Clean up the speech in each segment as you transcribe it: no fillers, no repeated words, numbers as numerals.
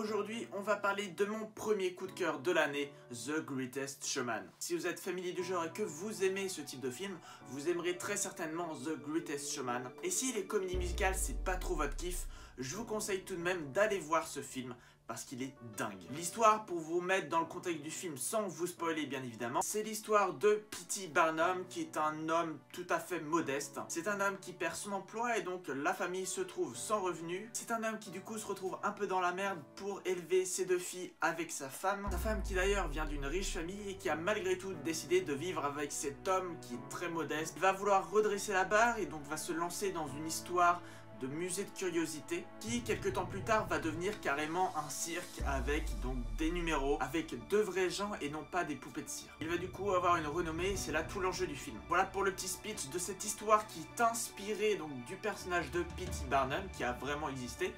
Aujourd'hui, on va parler de mon premier coup de cœur de l'année, The Greatest Showman. Si vous êtes familier du genre et que vous aimez ce type de film, vous aimerez très certainement The Greatest Showman. Et si les comédies musicales c'est pas trop votre kiff, je vous conseille tout de même d'aller voir ce film parce qu'il est dingue. L'histoire, pour vous mettre dans le contexte du film sans vous spoiler bien évidemment, c'est l'histoire de P.T. Barnum qui est un homme tout à fait modeste. C'est un homme qui perd son emploi et donc la famille se trouve sans revenu. C'est un homme qui du coup se retrouve un peu dans la merde pour élever ses deux filles avec sa femme. Sa femme qui d'ailleurs vient d'une riche famille et qui a malgré tout décidé de vivre avec cet homme qui est très modeste. Il va vouloir redresser la barre et donc va se lancer dans une histoire de musée de curiosité qui quelques temps plus tard va devenir carrément un cirque avec donc des numéros avec de vrais gens et non pas des poupées de cire. Il va du coup avoir une renommée et c'est là tout l'enjeu du film. Voilà pour le petit speech de cette histoire qui est inspirée donc du personnage de P.T. Barnum qui a vraiment existé,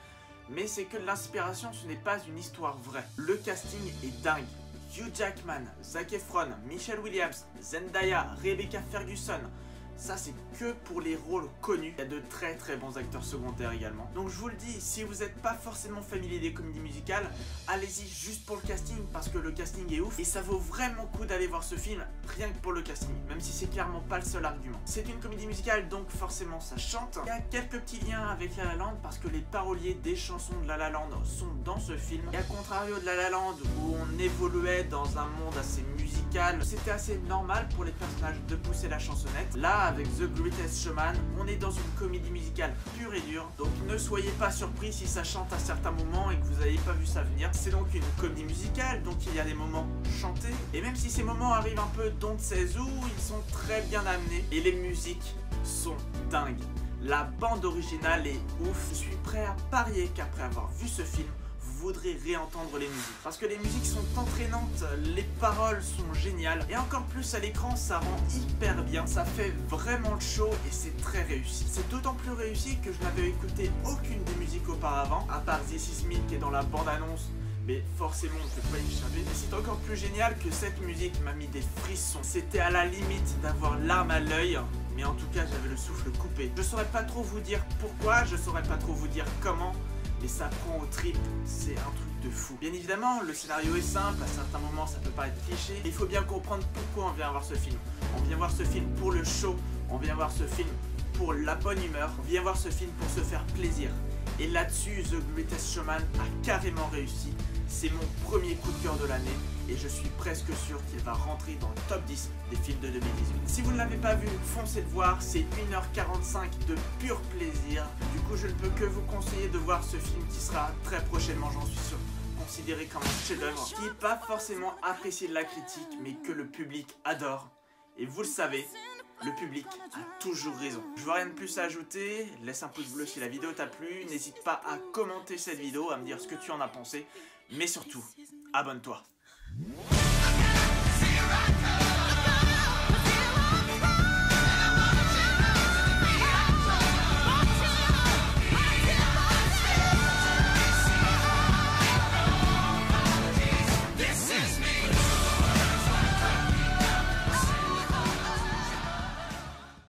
mais c'est que de l'inspiration, ce n'est pas une histoire vraie. Le casting est dingue. Hugh Jackman, Zac Efron, Michelle Williams, Zendaya, Rebecca Ferguson. Ça c'est que pour les rôles connus. Il y a de très bons acteurs secondaires également. Donc je vous le dis, si vous n'êtes pas forcément familier des comédies musicales, allez-y juste pour le casting parce que le casting est ouf. Et ça vaut vraiment le coup d'aller voir ce film rien que pour le casting, même si c'est clairement pas le seul argument. C'est une comédie musicale donc forcément ça chante. Il y a quelques petits liens avec La La Land parce que les paroliers des chansons de La La Land sont dans ce film. Et à contrario de La La Land où on évoluait dans un monde assez musical, c'était assez normal pour les personnages de pousser la chansonnette. Là, avec The Greatest Showman, on est dans une comédie musicale pure et dure, donc ne soyez pas surpris si ça chante à certains moments et que vous n'avez pas vu ça venir. C'est donc une comédie musicale, donc il y a des moments chantés, et même si ces moments arrivent un peu d'on ne sait où, ils sont très bien amenés, et les musiques sont dingues. La bande originale est ouf, je suis prêt à parier qu'après avoir vu ce film, vous voudrez réentendre les musiques. Parce que les musiques sont entraînantes, les paroles sont géniales, et encore plus à l'écran, ça rend hyper bien, ça fait vraiment le show et c'est très réussi. C'est d'autant plus réussi que je n'avais écouté aucune des musiques auparavant, à part This Is Me qui est dans la bande-annonce, mais forcément on ne peut pas y échapper. Et c'est encore plus génial que cette musique m'a mis des frissons. C'était à la limite d'avoir l'arme à l'œil, mais en tout cas j'avais le souffle coupé. Je saurais pas trop vous dire pourquoi, je saurais pas trop vous dire comment, mais ça prend aux tripes, c'est un truc de fou. Bien évidemment, le scénario est simple, à certains moments ça peut paraître cliché. Il faut bien comprendre pourquoi on vient voir ce film. On vient voir ce film pour le show, on vient voir ce film pour la bonne humeur, on vient voir ce film pour se faire plaisir. Et là-dessus, The Greatest Showman a carrément réussi. C'est mon premier coup de cœur de l'année et je suis presque sûr qu'il va rentrer dans le top 10 des films de 2018. Si vous ne l'avez pas vu, foncez le voir, c'est 1h45 de pur plaisir. Du coup, je ne peux que vous conseiller de voir ce film qui sera très prochainement, j'en suis sûr, considéré comme un chef-d'œuvre, qui n'est pas forcément apprécié de la critique, mais que le public adore. Et vous le savez, le public a toujours raison. Je vois rien de plus à ajouter, laisse un pouce bleu si la vidéo t'a plu, n'hésite pas à commenter cette vidéo, à me dire ce que tu en as pensé, mais surtout, abonne-toi.